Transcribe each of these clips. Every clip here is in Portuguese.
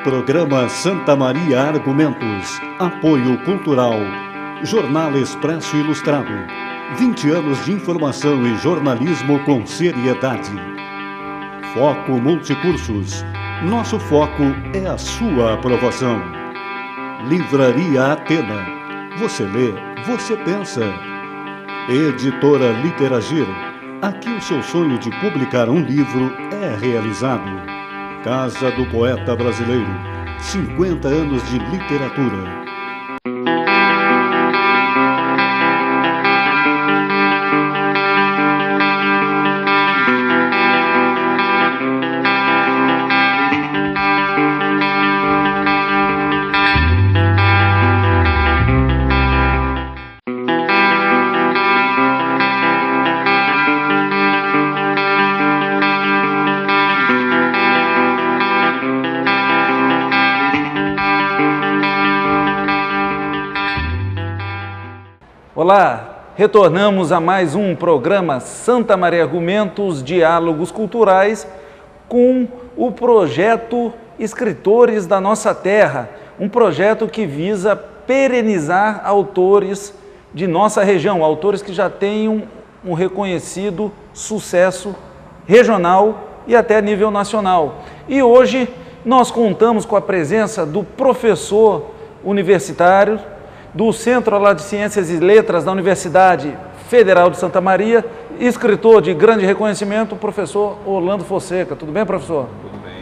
Programa Santa Maria Argumentos. Apoio Cultural. Jornal Expresso Ilustrado. 20 anos de informação e jornalismo com seriedade. Foco Multicursos. Nosso foco é a sua aprovação. Livraria Atena. Você lê, você pensa. Editora Literagir. Aqui o seu sonho de publicar um livro é realizado. Casa do Poeta Brasileiro. 50 anos de literatura. Olá, retornamos a mais um programa Santa Maria Argumentos, Diálogos Culturais, com o projeto Escritores da Nossa Terra, um projeto que visa perenizar autores de nossa região, autores que já tenham um reconhecido sucesso regional e até nível nacional. E hoje nós contamos com a presença do professor universitário do Centro de Ciências e Letras da Universidade Federal de Santa Maria, escritor de grande reconhecimento, o professor Orlando Fonseca. Tudo bem, professor? Tudo bem.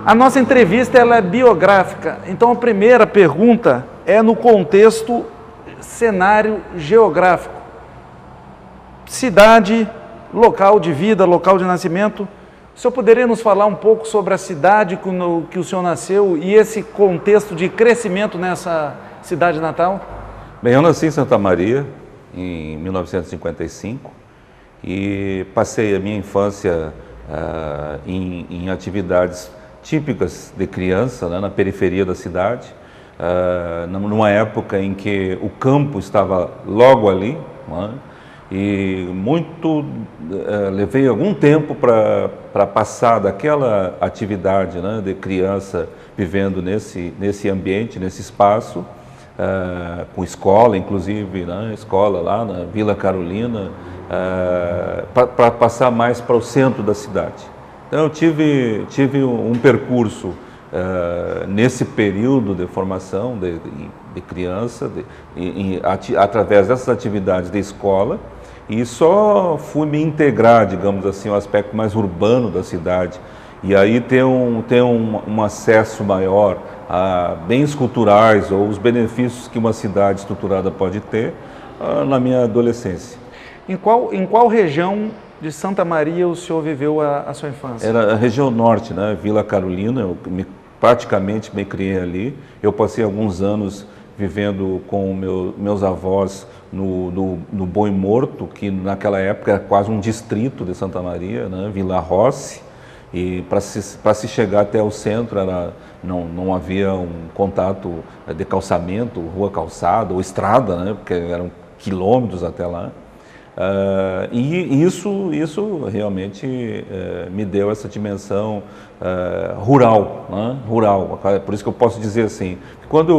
A nossa entrevista ela é biográfica, então a primeira pergunta é no contexto cenário geográfico. Cidade, local de vida, local de nascimento. O senhor poderia nos falar um pouco sobre a cidade que o senhor nasceu e esse contexto de crescimento nessa cidade natal? Bem, eu nasci em Santa Maria em 1955 e passei a minha infância em atividades típicas de criança, né, na periferia da cidade, numa época em que o campo estava logo ali, né, e levei algum tempo para passar daquela atividade, né, de criança vivendo nesse ambiente, nesse espaço, com escola, inclusive, né, escola lá na Vila Carolina, para passar mais para o centro da cidade. Então eu tive um percurso nesse período de formação de criança, através dessas atividades de escola, e só fui me integrar, digamos assim, ao aspecto mais urbano da cidade, e aí ter um acesso maior a bens culturais ou os benefícios que uma cidade estruturada pode ter na minha adolescência. Em qual região de Santa Maria o senhor viveu a sua infância? Era a região norte, né? Vila Carolina, eu praticamente me criei ali. Eu passei alguns anos vivendo com meus avós no Boi Morto, que naquela época era quase um distrito de Santa Maria, né? Vila Rossi. E para se chegar até o centro não havia um contato de calçamento, rua calçada ou estrada, né? Porque eram quilômetros até lá. E isso realmente me deu essa dimensão rural, né? Rural. Por isso que eu posso dizer assim, que quando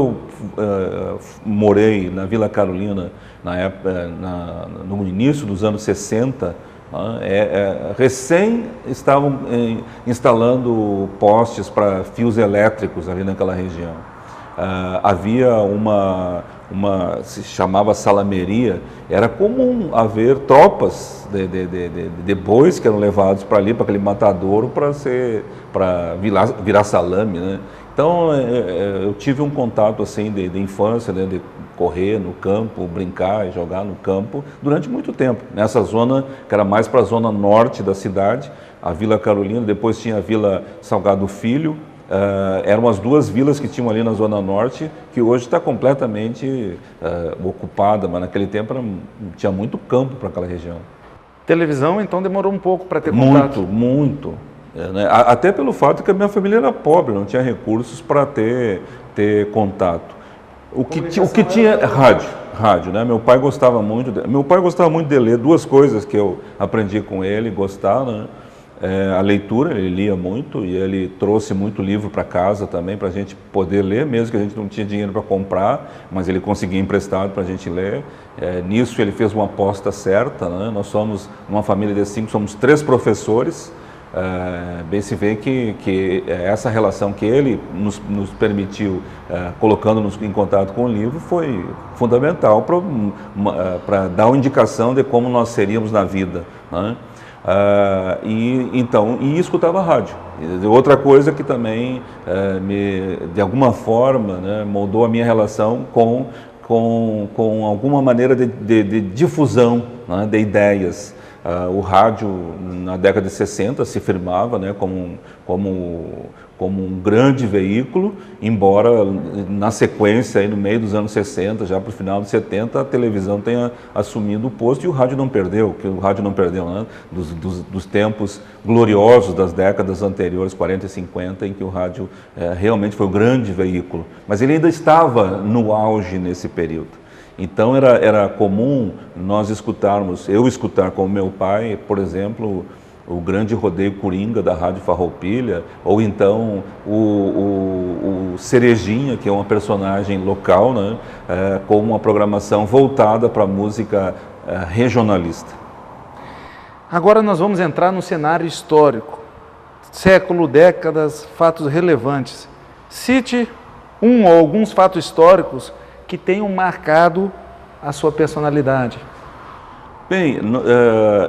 eu morei na Vila Carolina, na época, no início dos anos 60, recém estavam instalando postes para fios elétricos ali naquela região. Havia se chamava salameria, era comum haver tropas de bois que eram levados para ali, para aquele matadouro, para virar salame, né? Então eu tive um contato assim de infância, né, de correr no campo, brincar e jogar no campo durante muito tempo. Nessa zona, que era mais para a zona norte da cidade, a Vila Carolina, depois tinha a Vila Salgado Filho, eram as duas vilas que tinham ali na zona norte, que hoje está completamente ocupada, mas naquele tempo tinha muito campo para aquela região. Televisão, então, demorou um pouco para ter contato? Muito. Né? Até pelo fato que a minha família era pobre, não tinha recursos para ter contato. O que tinha rádio, né? Meu pai gostava muito de ler, duas coisas que eu aprendi com ele, gostar, né? a leitura, ele lia muito e ele trouxe muito livro para casa também para a gente poder ler, mesmo que a gente não tinha dinheiro para comprar, mas ele conseguia emprestado para a gente ler. Nisso ele fez uma aposta certa, né? Nós somos uma família de 5, somos 3 professores. Bem se vê que essa relação que ele nos permitiu, colocando-nos em contato com o livro, foi fundamental para dar uma indicação de como nós seríamos na vida, né? E escutava rádio. Outra coisa que também de alguma forma, né, moldou a minha relação com alguma maneira de difusão, né, de ideias. O rádio, na década de 60, se firmava, né, como um grande veículo, embora na sequência, aí no meio dos anos 60, já para o final de 70, a televisão tenha assumido o posto e o rádio não perdeu, né, dos tempos gloriosos das décadas anteriores, 40 e 50, em que o rádio realmente foi o grande veículo. Mas ele ainda estava no auge nesse período. Então era comum nós eu escutar com o meu pai, por exemplo, o grande rodeio Coringa da Rádio Farroupilha, ou então o Cerejinha, que é uma personagem local, né, com uma programação voltada para a música regionalista. Agora nós vamos entrar no cenário histórico, século, décadas, fatos relevantes. Cite um ou alguns fatos históricos que tenham marcado a sua personalidade. Bem,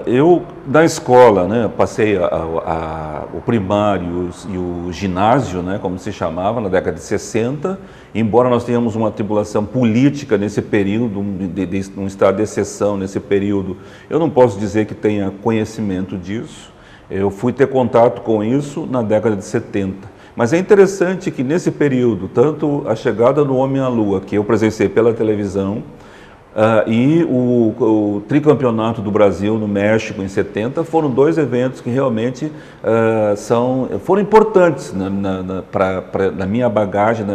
eu na escola, né, passei o primário e o ginásio, né, como se chamava, na década de 60, embora nós tenhamos uma tribulação política nesse período, um estado de exceção nesse período, eu não posso dizer que tenha conhecimento disso. Eu fui ter contato com isso na década de 70. Mas é interessante que nesse período, tanto a chegada do Homem à Lua, que eu presenciei pela televisão, e o tricampeonato do Brasil no México em 70, foram 2 eventos que realmente foram importantes na minha bagagem,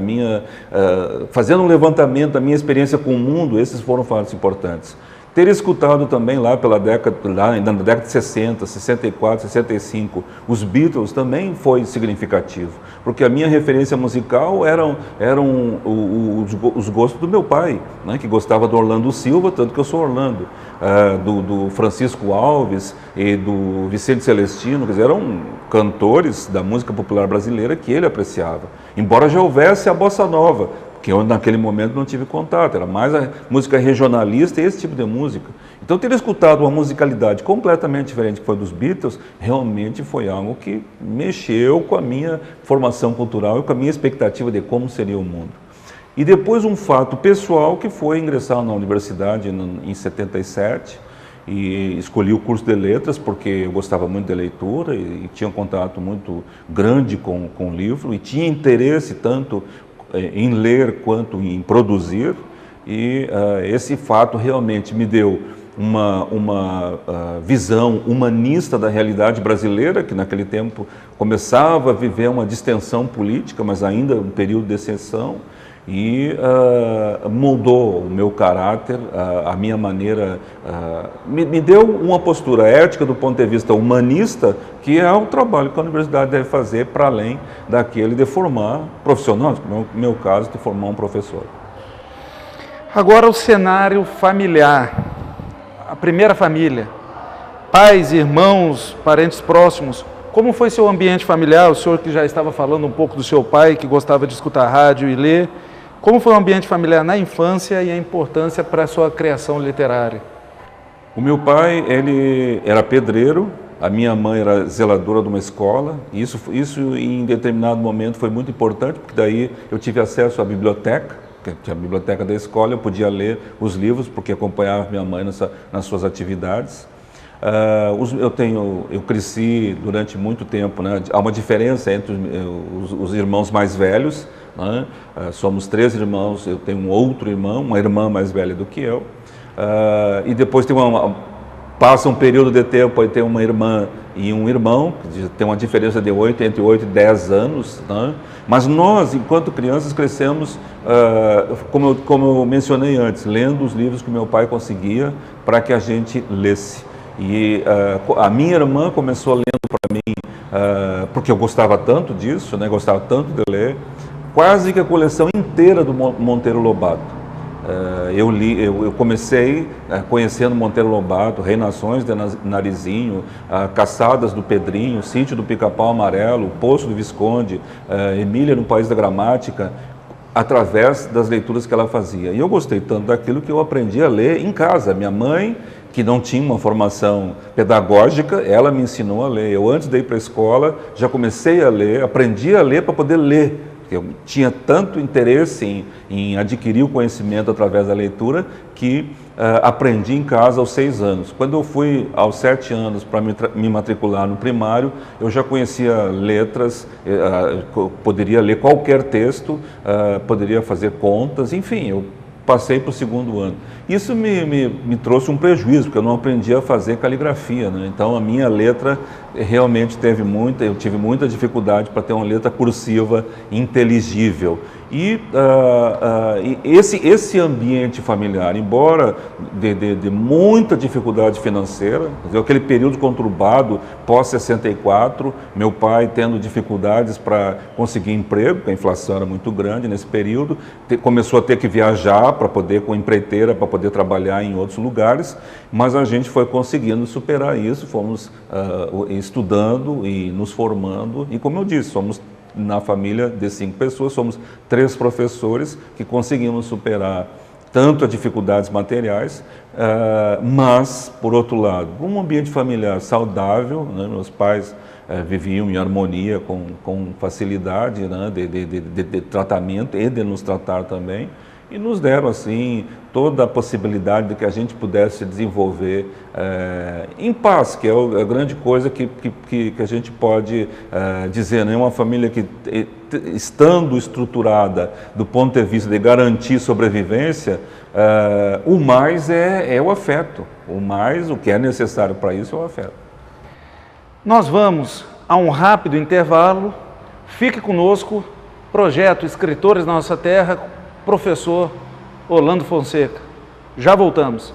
fazendo um levantamento da minha experiência com o mundo. Esses foram fatos importantes. Ter escutado também na década de 60, 64, 65, os Beatles também foi significativo, porque a minha referência musical eram os gostos do meu pai, né, que gostava do Orlando Silva, tanto que eu sou Orlando, do Francisco Alves e do Vicente Celestino, quer dizer, eram cantores da música popular brasileira que ele apreciava, embora já houvesse a bossa nova, que eu naquele momento não tive contato, era mais a música regionalista e esse tipo de música. Então ter escutado uma musicalidade completamente diferente que foi dos Beatles, realmente foi algo que mexeu com a minha formação cultural e com a minha expectativa de como seria o mundo. E depois um fato pessoal que foi ingressar na universidade em 77, e escolhi o curso de letras porque eu gostava muito de leitura e tinha um contato muito grande com o livro e tinha interesse tanto em ler quanto em produzir, e esse fato realmente me deu uma visão humanista da realidade brasileira, que naquele tempo começava a viver uma distensão política, mas ainda um período de exceção, e moldou o meu caráter, a minha maneira, me deu uma postura ética do ponto de vista humanista, que é o trabalho que a universidade deve fazer para além daquele de formar profissionais, no meu caso, de formar um professor. Agora o cenário familiar, a primeira família, pais, irmãos, parentes próximos. Como foi seu ambiente familiar? O senhor que já estava falando um pouco do seu pai, que gostava de escutar rádio e ler. Como foi o ambiente familiar na infância e a importância para a sua criação literária? O meu pai, ele era pedreiro, a minha mãe era zeladora de uma escola, e isso em determinado momento foi muito importante, porque daí eu tive acesso à biblioteca, que é a biblioteca da escola, eu podia ler os livros, porque acompanhava minha mãe nas suas atividades. Eu cresci durante muito tempo, né? Há uma diferença entre os irmãos mais velhos, né? Somos 3 irmãos, eu tenho um outro irmão, uma irmã mais velha do que eu, e depois passa um período de tempo, aí tem uma irmã e um irmão, que tem uma diferença de entre 8 e 10 anos, né? Mas nós, enquanto crianças, crescemos, como eu mencionei antes, lendo os livros que meu pai conseguia para que a gente lesse. E a minha irmã começou lendo para mim, porque eu gostava tanto disso, né? Gostava tanto de ler, quase que a coleção inteira do Monteiro Lobato. Eu comecei conhecendo Monteiro Lobato, Reinações de Narizinho, Caçadas do Pedrinho, Sítio do Pica-Pau Amarelo, Poço do Visconde, Emília no País da Gramática, através das leituras que ela fazia. E eu gostei tanto daquilo que eu aprendi a ler em casa. Minha mãe, que não tinha uma formação pedagógica, ela me ensinou a ler. Eu, antes de ir para a escola, já comecei a ler, aprendi a ler para poder ler. Eu tinha tanto interesse em adquirir o conhecimento através da leitura que aprendi em casa aos 6 anos. Quando eu fui aos 7 anos para me matricular no primário, eu já conhecia letras, poderia ler qualquer texto, poderia fazer contas, enfim, eu passei para o 2º ano. Isso me trouxe um prejuízo, porque eu não aprendi a fazer caligrafia, né? Então a minha letra realmente eu tive muita dificuldade para ter uma letra cursiva inteligível. E esse ambiente familiar, embora de muita dificuldade financeira, aquele período conturbado pós-64, meu pai tendo dificuldades para conseguir emprego, porque a inflação era muito grande nesse período, começou a ter que viajar para poder, com empreiteira, para poder trabalhar em outros lugares, mas a gente foi conseguindo superar isso, fomos estudando e nos formando, e como eu disse, somos na família de 5 pessoas, somos 3 professores que conseguimos superar tanto as dificuldades materiais, mas, por outro lado, um ambiente familiar saudável, né? Meus pais viviam em harmonia, com facilidade, né? de tratamento e de nos tratar também, e nos deram, assim, toda a possibilidade de que a gente pudesse desenvolver em paz, que é a grande coisa que a gente pode dizer, né? Uma família que, estando estruturada do ponto de vista de garantir sobrevivência, o mais é o afeto, o que é necessário para isso é o afeto. Nós vamos a um rápido intervalo, fique conosco, projeto Escritores na Nossa Terra, professor Orlando Fonseca. Já voltamos.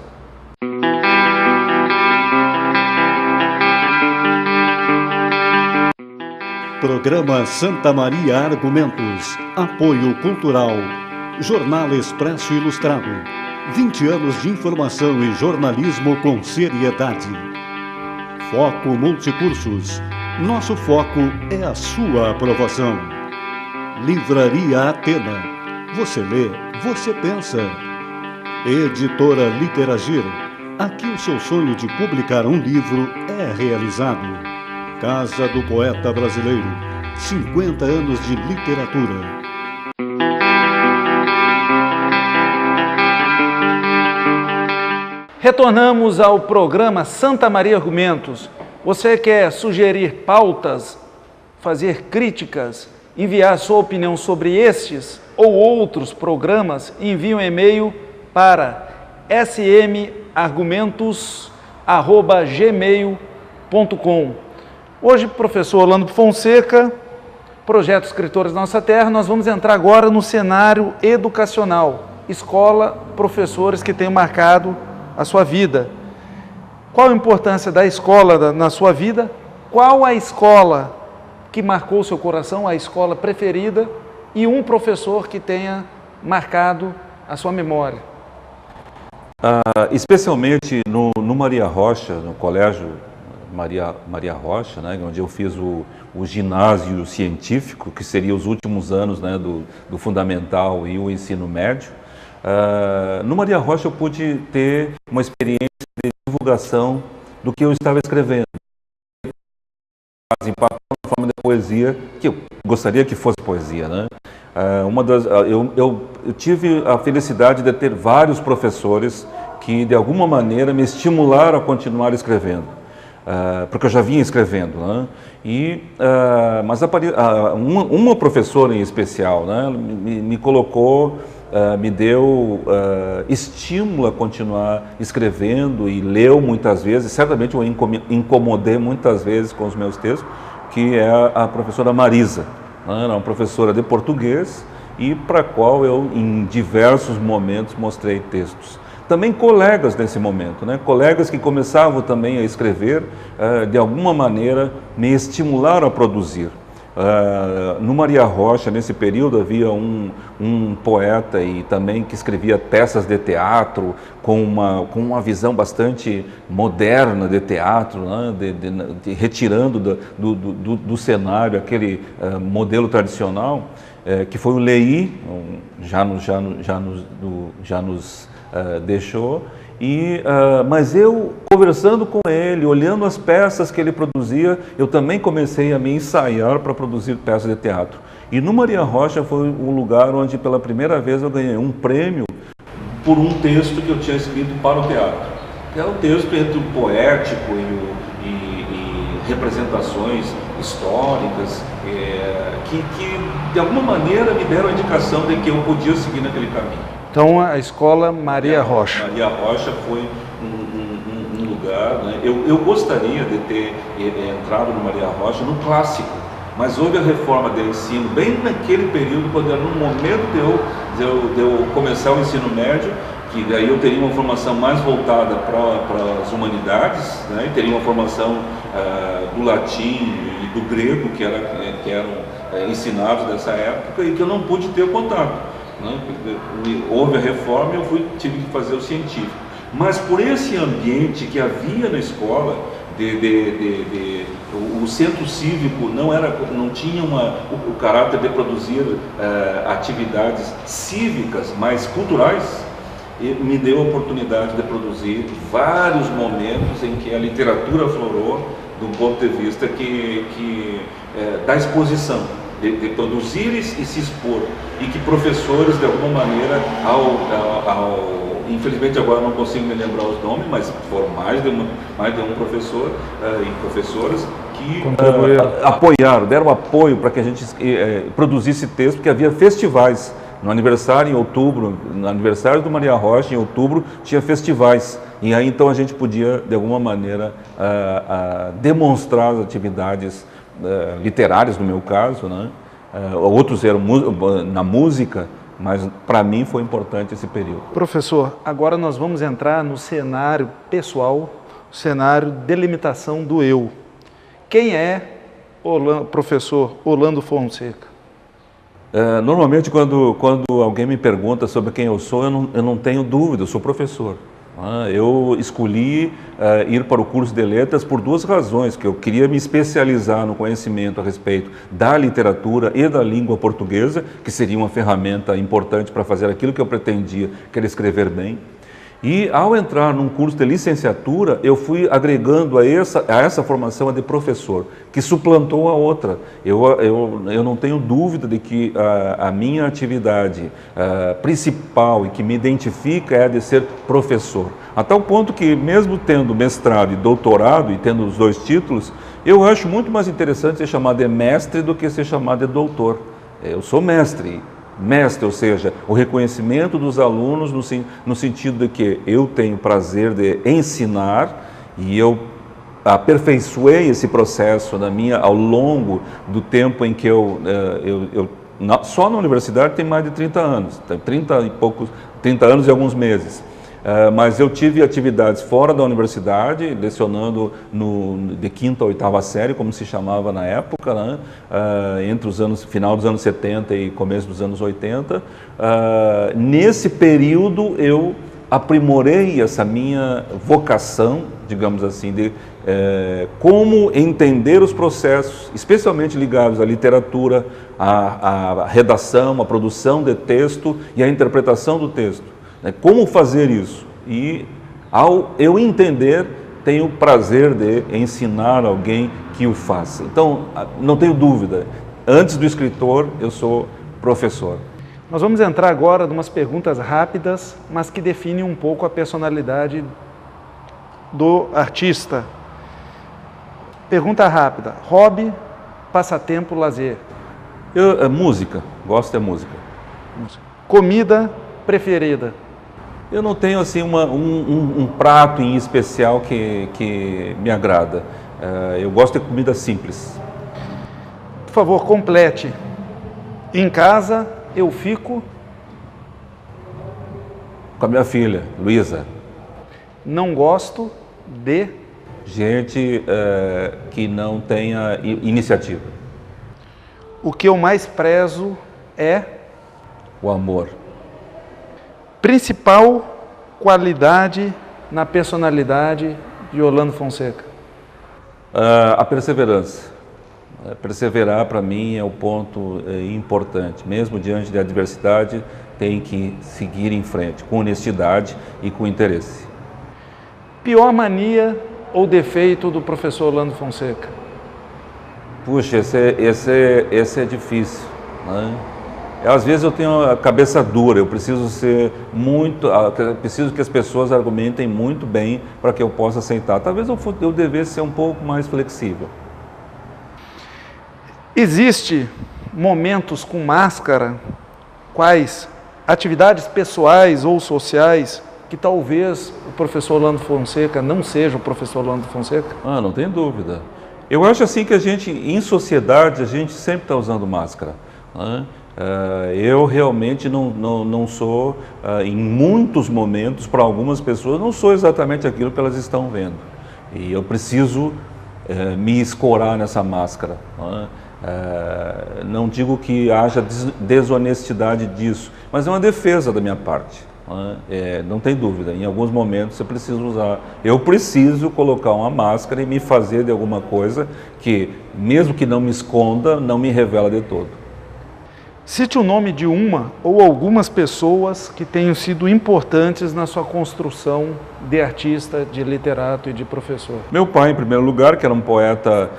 Programa Santa Maria Argumentos. Apoio Cultural. Jornal Expresso Ilustrado. 20 anos de informação e jornalismo com seriedade. Foco Multicursos. Nosso foco é a sua aprovação. Livraria Atena. Você lê, você pensa. Editora Literagir. Aqui o seu sonho de publicar um livro é realizado. Casa do Poeta Brasileiro. 50 anos de literatura. Retornamos ao programa Santa Maria Argumentos. Você quer sugerir pautas, fazer críticas, enviar sua opinião sobre estes ou outros programas? Envie um e-mail para smargumentos@gmail.com. Hoje, professor Orlando Fonseca, projeto Escritores da Nossa Terra, nós vamos entrar agora no cenário educacional, escola, professores que tenham marcado a sua vida. Qual a importância da escola na sua vida? Qual a escola que marcou o seu coração, a escola preferida, e um professor que tenha marcado a sua memória? Especialmente no Maria Rocha, no Colégio Maria Rocha, né, onde eu fiz o ginásio científico, que seria os últimos anos, né, do fundamental e o ensino médio. No Maria Rocha eu pude ter uma experiência de divulgação do que eu estava escrevendo, em papel, na forma de poesia, que eu gostaria que fosse poesia, né? Eu tive a felicidade de ter vários professores que de alguma maneira me estimularam a continuar escrevendo, porque eu já vinha escrevendo, né? Mas uma professora em especial, né, me colocou, me deu estímulo a continuar escrevendo, e leu muitas vezes, certamente eu incomodei muitas vezes com os meus textos, que é a professora Marisa, né? Era uma professora de português e para a qual eu em diversos momentos mostrei textos. também colegas nesse momento, né? Colegas que começavam também a escrever, de alguma maneira me estimularam a produzir. No Maria Rocha, nesse período, havia um poeta e também que escrevia peças de teatro com uma visão bastante moderna de teatro, né? Retirando do cenário aquele modelo tradicional, que foi o Lei, já nos deixou. Mas eu, conversando com ele, olhando as peças que ele produzia, eu também comecei a me ensaiar para produzir peças de teatro. E no Maria Rocha foi o lugar onde pela primeira vez eu ganhei um prêmio por um texto que eu tinha escrito para o teatro. Que é um texto entre o poético e representações históricas, que de alguma maneira me deram a indicação de que eu podia seguir naquele caminho. Então, a escola Maria Rocha. Maria Rocha foi um lugar, né? Eu gostaria de ter entrado no Maria Rocha no clássico, mas houve a reforma do ensino bem naquele período, quando era no momento de eu começar o ensino médio, que daí eu teria uma formação mais voltada para as humanidades, né? E teria uma formação do latim e do grego, que eram ensinados nessa época, e que eu não pude ter o contato. Houve a reforma e tive que fazer o científico. Mas por esse ambiente que havia na escola, o centro cívico não tinha o caráter de produzir atividades cívicas, mas culturais, me deu a oportunidade de produzir vários momentos em que a literatura aflorou do ponto de vista da exposição. De produzir e se expor, e que professores, de alguma maneira, infelizmente agora não consigo me lembrar os nomes, mas foram mais de um professor e professoras que apoiaram, deram apoio para que a gente produzisse texto, porque havia festivais. No aniversário em outubro, no aniversário do Maria Rocha, em outubro, tinha festivais. E aí então a gente podia, de alguma maneira, demonstrar as atividades literárias, no meu caso, né? Outros eram na música, mas para mim foi importante esse período. Professor, agora nós vamos entrar no cenário pessoal, o cenário de delimitação do eu. Quem é professor Orlando Fonseca? Normalmente quando alguém me pergunta sobre quem eu sou, eu não tenho dúvida, eu sou professor. Eu escolhi ir para o curso de letras por duas razões, que eu queria me especializar no conhecimento a respeito da literatura e da língua portuguesa, que seria uma ferramenta importante para fazer aquilo que eu pretendia, que era escrever bem. E ao entrar num curso de licenciatura, eu fui agregando a essa formação a de professor, que suplantou a outra. Eu não tenho dúvida de que a minha atividade principal e que me identifica é a de ser professor. A tal ponto que, mesmo tendo mestrado e doutorado e tendo os dois títulos, eu acho muito mais interessante ser chamado de mestre do que ser chamado de doutor. Eu sou mestre, ou seja, o reconhecimento dos alunos no sentido de que eu tenho prazer de ensinar e eu aperfeiçoei esse processo ao longo do tempo em que só na universidade tem mais de 30 anos, 30 anos e alguns meses. Mas eu tive atividades fora da universidade, lecionando de 5ª a 8ª série, como se chamava na época, né? Entre final dos anos 70 e começo dos anos 80. Nesse período eu aprimorei essa minha vocação, digamos assim, de como entender os processos, especialmente ligados à literatura, à redação, à produção de texto e à interpretação do texto. Como fazer isso? E ao eu entender, tenho o prazer de ensinar alguém que o faça. Então, não tenho dúvida, antes do escritor, eu sou professor. Nós vamos entrar agora em umas perguntas rápidas, mas que definem um pouco a personalidade do artista. Pergunta rápida: hobby, passatempo, lazer? Música, gosto de música. Comida preferida? Eu não tenho assim um prato em especial que me agrada. Eu gosto de comida simples. Por favor, complete. Em casa eu fico... Com a minha filha, Luísa. Não gosto de... Gente que não tenha iniciativa. O que eu mais prezo é... O amor. Principal qualidade na personalidade de Orlando Fonseca? A perseverança. Perseverar, para mim, é o ponto importante. Mesmo diante da adversidade, tem que seguir em frente, com honestidade e com interesse. Pior mania ou defeito do professor Orlando Fonseca? Puxa, esse é difícil, né? Às vezes eu tenho a cabeça dura, eu preciso preciso que as pessoas argumentem muito bem para que eu possa aceitar. Talvez eu devesse ser um pouco mais flexível. Existe momentos com máscara, quais atividades pessoais ou sociais, que talvez o professor Orlando Fonseca não seja o professor Orlando Fonseca? Não tem dúvida. Eu acho assim que a gente, em sociedade, a gente sempre está usando máscara, né? Eu realmente não sou, em muitos momentos, para algumas pessoas, não sou exatamente aquilo que elas estão vendo. E eu preciso me escorar nessa máscara, né? Não digo que haja desonestidade disso, mas é uma defesa da minha parte. Não tem dúvida, em alguns momentos eu preciso colocar uma máscara e me fazer de alguma coisa que, mesmo que não me esconda, não me revela de todo. Cite o nome de uma ou algumas pessoas que tenham sido importantes na sua construção de artista, de literato e de professor. Meu pai, em primeiro lugar, que era um poeta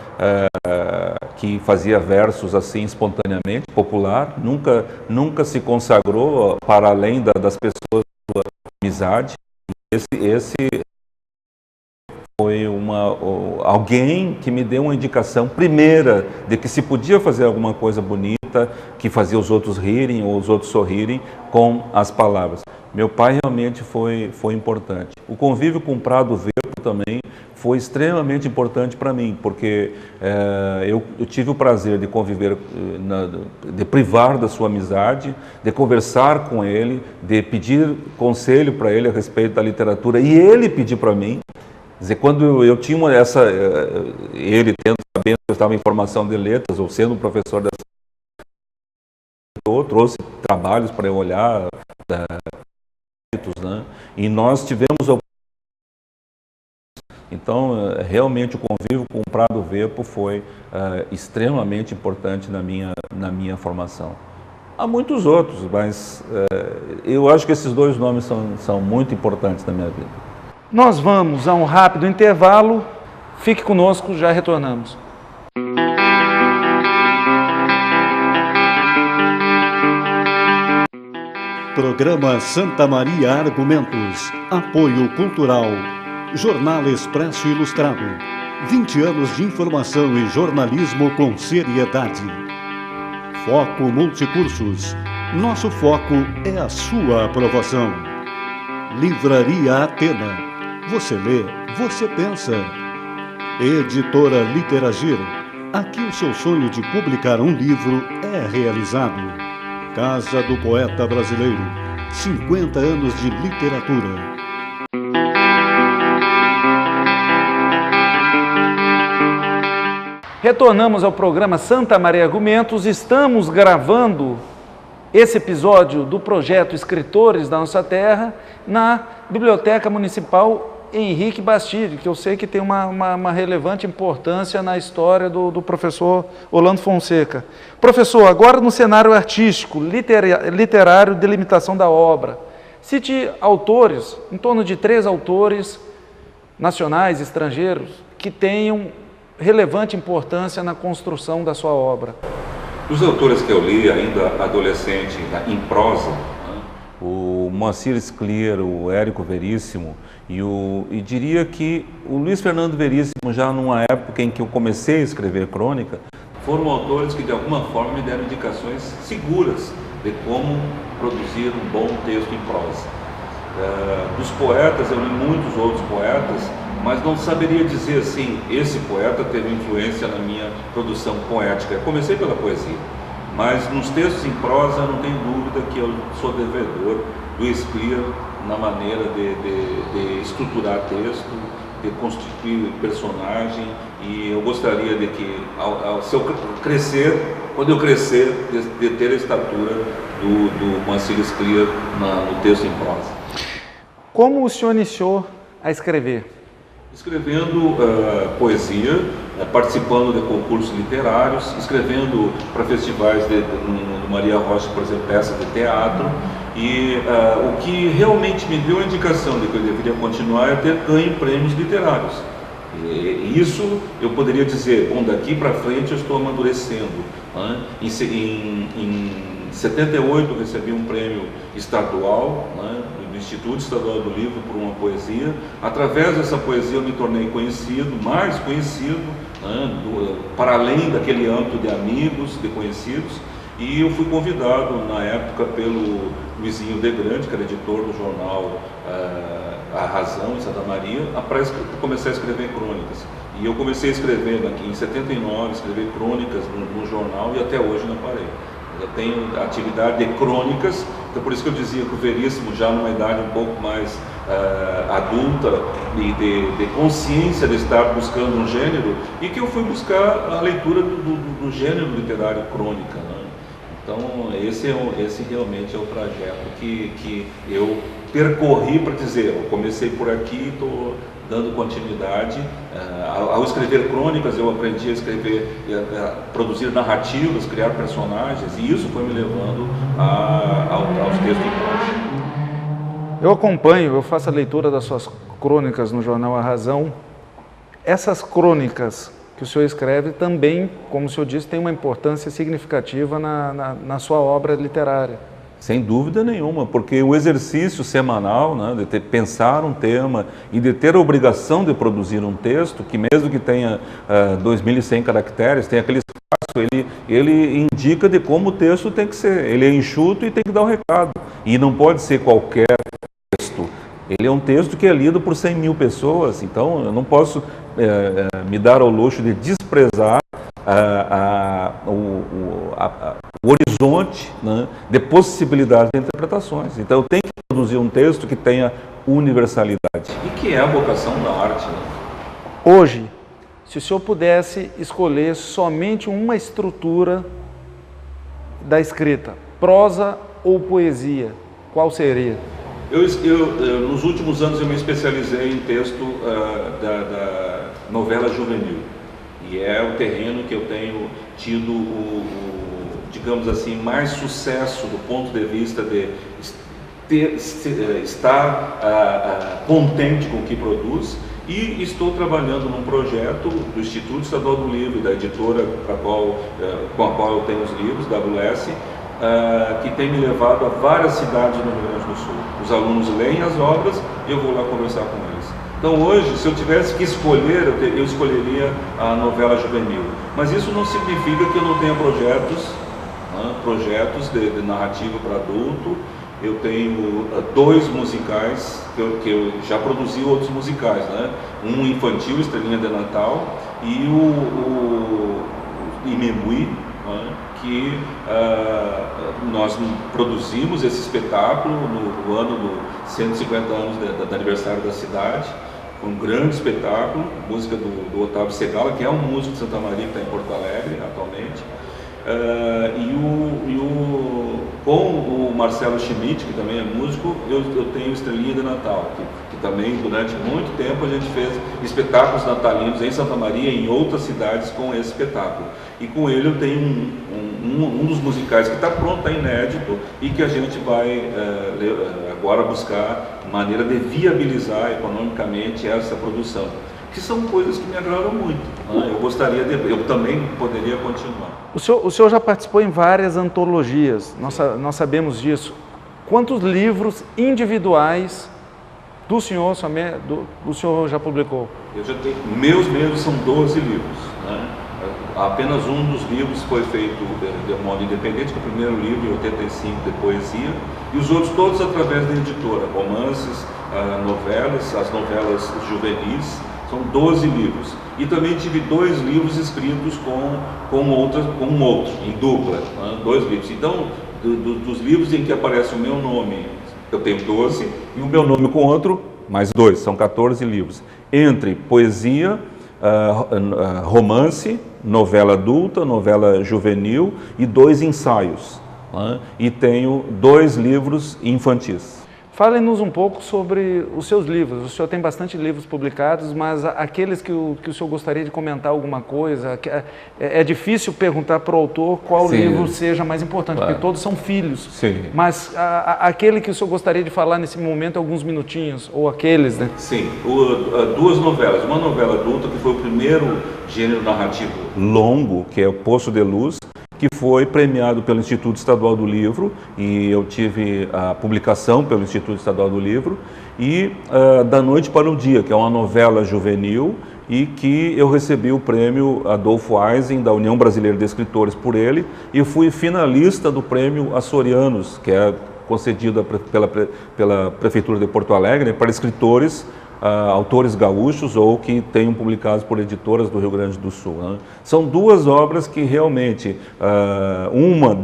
que fazia versos assim espontaneamente, popular, nunca se consagrou para além das pessoas da amizade. Esse foi alguém que me deu uma indicação primeira de que se podia fazer alguma coisa bonita, que fazia os outros rirem ou os outros sorrirem com as palavras. Meu pai realmente foi importante. O convívio com Prado Vepo também foi extremamente importante para mim, porque eu tive o prazer de conviver, de privar da sua amizade, de conversar com ele, de pedir conselho para ele a respeito da literatura, e ele pedir para mim. Quer dizer, quando eu tinha ele sabendo que eu estava em formação de letras, ou sendo um professor dessa, eu trouxe trabalhos para eu olhar, né? E nós tivemos então, realmente o convívio com o Prado Vepo foi extremamente importante na minha formação. Há muitos outros, mas eu acho que esses dois nomes são muito importantes na minha vida. Nós vamos a um rápido intervalo. Fique conosco, já retornamos. Programa Santa Maria Argumentos. Apoio Cultural. Jornal Expresso Ilustrado. 20 anos de informação e jornalismo com seriedade. Foco Multicursos. Nosso foco é a sua aprovação. Livraria Atena. Você lê, você pensa. Editora Literagir. Aqui o seu sonho de publicar um livro é realizado. Casa do Poeta Brasileiro. 50 anos de literatura. Retornamos ao programa Santa Maria Argumentos. Estamos gravando esse episódio do projeto Escritores da Nossa Terra na Biblioteca Municipal Henrique Bastide, que eu sei que tem uma relevante importância na história do professor Orlando Fonseca. Professor, agora no cenário artístico, literário, delimitação da obra, cite autores, em torno de 3 autores nacionais, estrangeiros, que tenham relevante importância na construção da sua obra. Os autores que eu li ainda adolescente, em prosa, o Moacir Scliar, o Érico Veríssimo e diria que o Luiz Fernando Veríssimo, já numa época em que eu comecei a escrever crônica, foram autores que de alguma forma me deram indicações seguras de como produzir um bom texto em prosa. Dos poetas, eu li muitos outros poetas, mas não saberia dizer assim, esse poeta teve influência na minha produção poética. Eu comecei pela poesia, mas nos textos em prosa não tenho dúvida que eu sou devedor Luiz Clear na maneira de estruturar texto, de constituir personagem, e eu gostaria de que, se eu crescer, quando eu crescer, de ter a estatura do Moacir Clear no texto em prosa. Como o senhor iniciou a escrever? Escrevendo poesia, participando de concursos literários, escrevendo para festivais no Maria Rocha, por exemplo, peças de teatro. E o que realmente me deu a indicação de que eu deveria continuar é ter ganho prêmios literários. E isso eu poderia dizer, bom, daqui para frente eu estou amadurecendo. Né? Em 78 eu recebi um prêmio estadual, né, do Instituto Estadual do Livro, por uma poesia. Através dessa poesia eu me tornei conhecido, mais conhecido, né, para além daquele âmbito de amigos, de conhecidos. E eu fui convidado, na época, pelo Luizinho de Grande, que era editor do jornal A Razão, em Santa Maria, para começar a escrever crônicas. E eu comecei a escrever aqui em 79, escrever crônicas no jornal, e até hoje não parei. Eu tenho atividade de crônicas, então por isso que eu dizia que o Veríssimo, já numa idade um pouco mais adulta e de consciência de estar buscando um gênero, e que eu fui buscar a leitura do gênero literário crônica, né? Então esse realmente é o trajeto que eu percorri para dizer, eu comecei por aqui, estou dando continuidade. Ao escrever crônicas, eu aprendi a escrever, a produzir narrativas, criar personagens, e isso foi me levando aos textos em prosa. Eu acompanho, eu faço a leitura das suas crônicas no jornal A Razão. Essas crônicas que o senhor escreve também, como o senhor disse, tem uma importância significativa na sua obra literária. Sem dúvida nenhuma, porque o exercício semanal, né, de pensar um tema e de ter a obrigação de produzir um texto, que mesmo que tenha 2.100 caracteres, tem aquele espaço, ele indica de como o texto tem que ser. Ele é enxuto e tem que dar um recado. E não pode ser qualquer texto. Ele é um texto que é lido por 100.000 pessoas, então eu não posso me dar ao luxo de desprezar o horizonte, né, de possibilidades de interpretações. Então eu tenho que produzir um texto que tenha universalidade. E que é a vocação da arte. Né? Hoje, se o senhor pudesse escolher somente uma estrutura da escrita, prosa ou poesia, qual seria? Nos últimos anos eu me especializei em texto da novela juvenil. E é o terreno que eu tenho tido digamos assim, mais sucesso do ponto de vista de estar contente com o que produz, e estou trabalhando num projeto do Instituto Estadual do Livro, da editora com a qual eu tenho os livros, WS, que tem me levado a várias cidades no Rio Grande do Sul. Os alunos leem as obras e eu vou lá conversar com eles. Então hoje, se eu tivesse que escolher, eu escolheria a novela juvenil. Mas isso não significa que eu não tenha projetos de narrativa para adulto. Eu tenho 2 musicais, que eu já produzi outros musicais, né? Um infantil, Estrelinha de Natal, e o Imemui, né? Que nós produzimos esse espetáculo no ano dos 150 anos do aniversário da cidade. Um grande espetáculo, música do Otávio Segala, que é um músico de Santa Maria, que está em Porto Alegre atualmente. Com o Marcelo Schmidt, que também é músico, eu tenho Estrelinha de Natal, que também durante muito tempo a gente fez espetáculos natalinos em Santa Maria e em outras cidades com esse espetáculo. E com ele eu tenho um dos musicais que está pronto, está inédito, e que a gente vai agora buscar maneira de viabilizar economicamente essa produção, que são coisas que me agradam muito. Né? Eu também poderia continuar. O senhor já participou em várias antologias, nós sabemos disso. Quantos livros individuais do senhor já publicou? Eu já tenho, meus mesmos são 12 livros. Né? Apenas um dos livros foi feito de modo independente, que é o primeiro livro, em 85, de poesia, e os outros todos através da editora, romances, novelas, as novelas juvenis. São 12 livros. E também tive 2 livros escritos com um outro, em dupla, né? 2 livros. Então, dos livros em que aparece o meu nome eu tenho 12, e o meu nome com outro, mais 2, são 14 livros. Entre poesia, romance, novela adulta, novela juvenil e 2 ensaios. Né? E tenho 2 livros infantis. Fale-nos um pouco sobre os seus livros. O senhor tem bastante livros publicados, mas aqueles que o senhor gostaria de comentar alguma coisa, é difícil perguntar para o autor qual Sim, livro seja mais importante, claro. porque todos são filhos. Sim. Mas aquele que o senhor gostaria de falar nesse momento, alguns minutinhos, ou aqueles, né? Sim, 2 novelas. Uma novela adulta, que foi o primeiro gênero narrativo longo, que é o Poço de Luz, que foi premiado pelo Instituto Estadual do Livro, e eu tive a publicação pelo Instituto Estadual do Livro, e Da Noite para o Dia, que é uma novela juvenil, e que eu recebi o prêmio Adolfo Eisen, da União Brasileira de Escritores, por ele, e fui finalista do prêmio Açorianos, que é concedido pela Prefeitura de Porto Alegre, para escritores, autores gaúchos ou que tenham publicados por editoras do Rio Grande do Sul. Né? São 2 obras que realmente, uma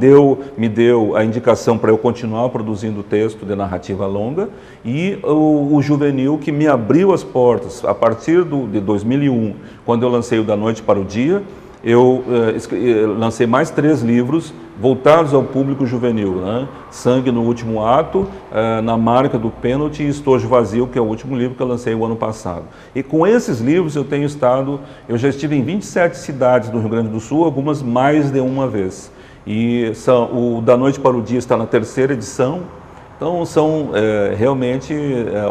me deu a indicação para eu continuar produzindo texto de narrativa longa, e o juvenil, que me abriu as portas a partir de 2001, quando eu lancei o Da Noite para o Dia. Eu lancei mais 3 livros voltados ao público juvenil, né? Sangue no Último Ato, Na Marca do Pênalti e Estojo Vazio, que é o último livro que eu lancei o ano passado. E com esses livros eu já estive em 27 cidades do Rio Grande do Sul, algumas mais de uma vez. E o Da Noite para o Dia está na 3ª edição. Então são realmente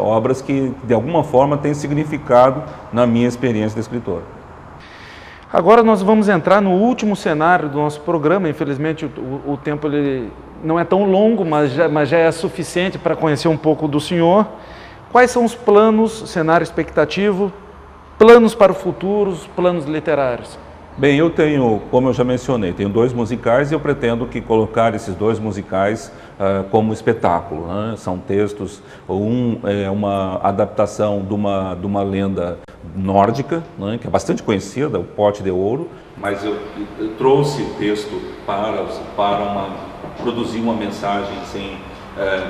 obras que de alguma forma têm significado na minha experiência de escritor. Agora nós vamos entrar no último cenário do nosso programa. Infelizmente o tempo ele não é tão longo, mas já é suficiente para conhecer um pouco do senhor. Quais são os planos, cenário expectativo, planos para o futuro, os planos literários? Bem, eu tenho, como eu já mencionei, tenho 2 musicais e eu pretendo colocar esses 2 musicais como espetáculo. Né? São textos, um é uma adaptação de uma lenda nórdica, né? Que é bastante conhecida, o Pote de Ouro, mas eu trouxe o texto para produzir uma mensagem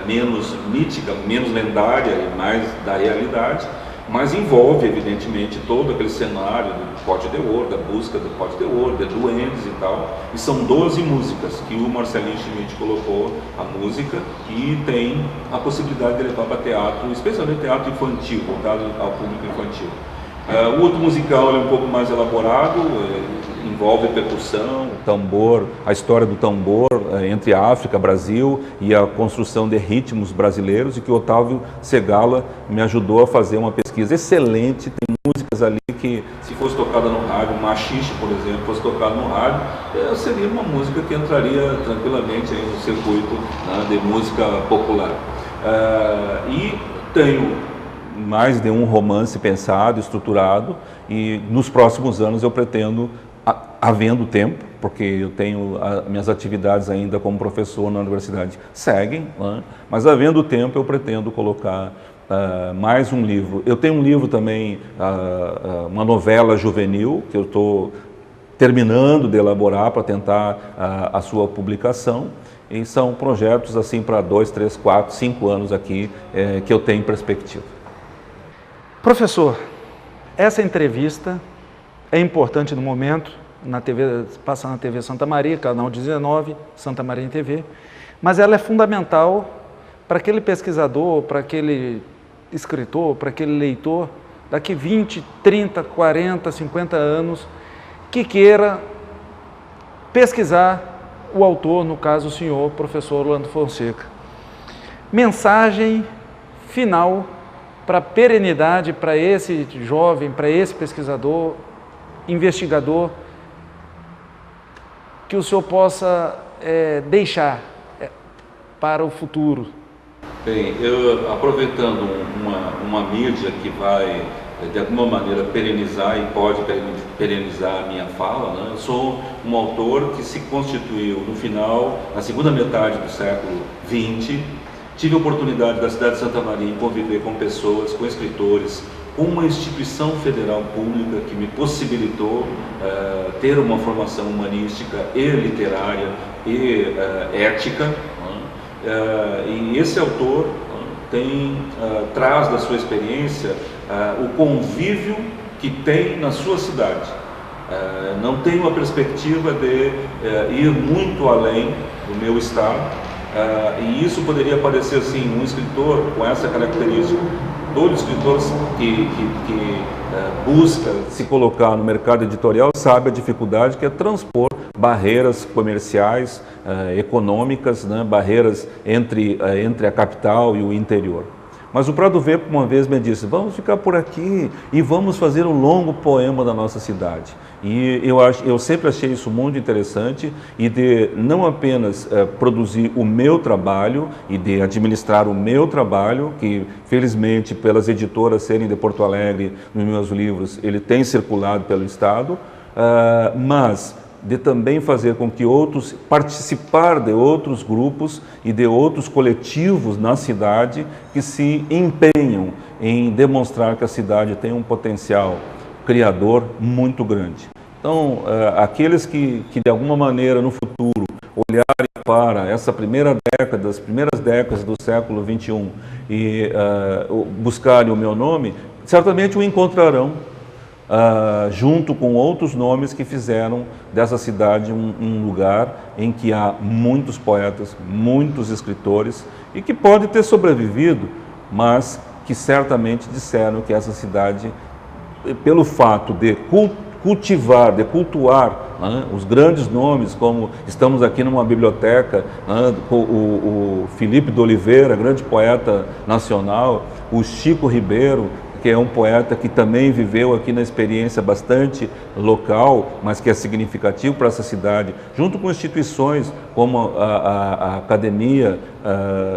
menos mítica, menos lendária e mais da realidade. Mas envolve, evidentemente, todo aquele cenário do Pote de Ouro, da busca do Pote de Ouro, de duendes e tal. E são 12 músicas que o Marcelinho Schmidt colocou a música, e tem a possibilidade de levar para teatro, especialmente teatro infantil, voltado ao público infantil. O outro musical é um pouco mais elaborado, envolve percussão, tambor, a história do tambor entre a África, Brasil, e a construção de ritmos brasileiros, e que o Otávio Segala me ajudou a fazer uma pesquisa excelente. Tem músicas ali que, se fosse tocada no rádio, Machixe, por exemplo, fosse tocada no rádio, seria uma música que entraria tranquilamente aí no circuito, né, de música popular. E tenho mais de um romance pensado, estruturado, e nos próximos anos eu pretendo, havendo tempo, porque eu tenho minhas atividades ainda como professor na universidade seguem, né? Mas havendo tempo eu pretendo colocar mais um livro. Eu tenho um livro também, uma novela juvenil, que eu estou terminando de elaborar para tentar a sua publicação, e são projetos assim para 2, 3, 4, 5 anos aqui que eu tenho em perspectiva. Professor, essa entrevista é importante no momento, passa na TV Santa Maria, canal 19, Santa Maria em TV, mas ela é fundamental para aquele pesquisador, para aquele escritor, para aquele leitor, daqui 20, 30, 40, 50 anos, que queira pesquisar o autor, no caso o senhor, professor Orlando Fonseca. Mensagem final para a perenidade, para esse jovem, para esse pesquisador, investigador, que o senhor possa deixar para o futuro? Bem, eu aproveitando uma mídia que vai, de alguma maneira, perenizar e pode perenizar a minha fala, né? Eu sou um autor que se constituiu no final, na segunda metade do século XX. Tive a oportunidade da cidade de Santa Maria em conviver com pessoas, com escritores, com uma instituição federal pública que me possibilitou ter uma formação humanística e literária e ética. E esse autor traz da sua experiência o convívio que tem na sua cidade. Não tem uma perspectiva de ir muito além do meu estado, e isso poderia parecer assim, um escritor com essa característica. Todo escritor que busca se colocar no mercado editorial sabe a dificuldade que é transpor barreiras comerciais, econômicas, né, barreiras entre a capital e o interior. Mas o Prado Verde uma vez me disse, vamos ficar por aqui e vamos fazer um longo poema da nossa cidade. E eu sempre achei isso muito interessante, e de não apenas produzir o meu trabalho e de administrar o meu trabalho, que felizmente pelas editoras serem de Porto Alegre, nos meus livros, ele tem circulado pelo estado, mas de também fazer com que participar de outros grupos e de outros coletivos na cidade que se empenham em demonstrar que a cidade tem um potencial criador muito grande. Então, aqueles que de alguma maneira no futuro olharem para essa primeira década, as primeiras décadas do século XXI e buscarem o meu nome, certamente o encontrarão junto com outros nomes que fizeram dessa cidade um lugar em que há muitos poetas, muitos escritores e que pode ter sobrevivido, mas que certamente disseram que essa cidade, pelo fato de cultivar, de cultuar, né, os grandes nomes, como estamos aqui numa biblioteca, né, o Felipe de Oliveira, grande poeta nacional, o Chico Ribeiro, que é um poeta que também viveu aqui na experiência bastante local, mas que é significativo para essa cidade, junto com instituições como a Academia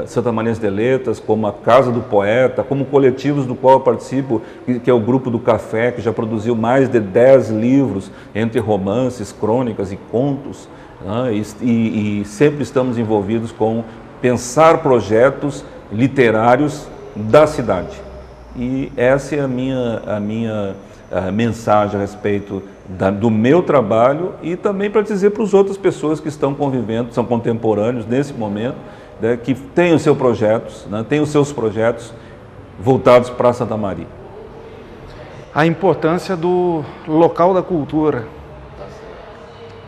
Santa Maria de Letras, como a Casa do Poeta, como coletivos do qual eu participo, que é o Grupo do Café, que já produziu mais de 10 livros, entre romances, crônicas e contos, né? E sempre estamos envolvidos com pensar projetos literários da cidade. E essa é a minha mensagem a respeito do meu trabalho e também para dizer para as outras pessoas que estão convivendo, são contemporâneos nesse momento, né, que têm os seus projetos, né, têm os seus projetos voltados para Santa Maria. A importância do local da cultura.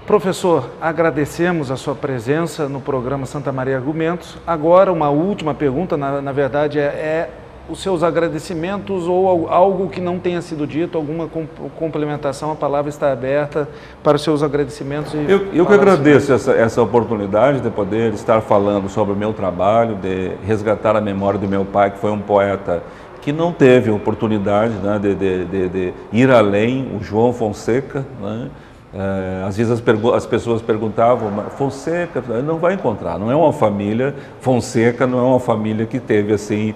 Professor, agradecemos a sua presença no programa Santa Maria Argumentos. Agora, uma última pergunta, na verdade, os seus agradecimentos ou algo que não tenha sido dito, alguma complementação, a palavra está aberta para os seus agradecimentos. Eu que agradeço essa oportunidade de poder estar falando sobre o meu trabalho, de resgatar a memória do meu pai, que foi um poeta que não teve oportunidade, né, de ir além, o João Fonseca, né? Às vezes as pessoas perguntavam, Fonseca, não vai encontrar, não é uma família, Fonseca não é uma família que teve assim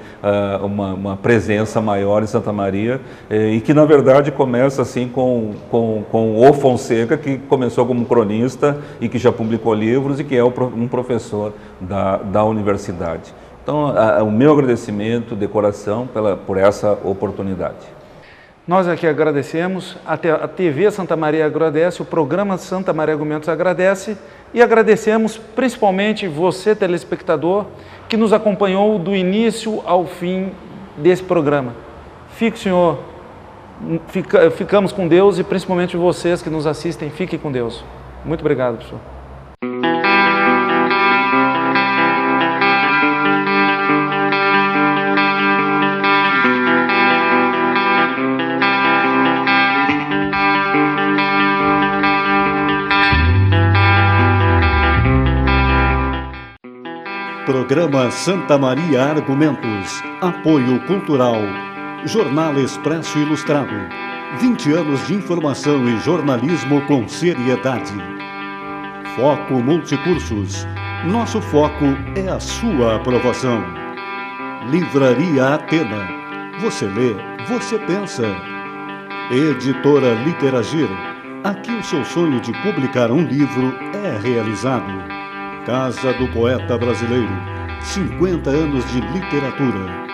uma presença maior em Santa Maria, e que na verdade começa assim com o Fonseca, que começou como cronista e que já publicou livros e que é um professor da universidade. Então, o meu agradecimento de coração por essa oportunidade. Nós aqui agradecemos, a TV Santa Maria agradece, o programa Santa Maria Argumentos agradece e agradecemos principalmente você, telespectador, que nos acompanhou do início ao fim desse programa. Ficamos com Deus e principalmente vocês que nos assistem, fiquem com Deus. Muito obrigado, professor. Programa Santa Maria Argumentos. Apoio Cultural. Jornal Expresso Ilustrado. 20 anos de informação e jornalismo com seriedade. Foco Multicursos. Nosso foco é a sua aprovação. Livraria Atena. Você lê, você pensa. Editora Literagir. Aqui o seu sonho de publicar um livro é realizado. Casa do Poeta Brasileiro, 50 anos de literatura.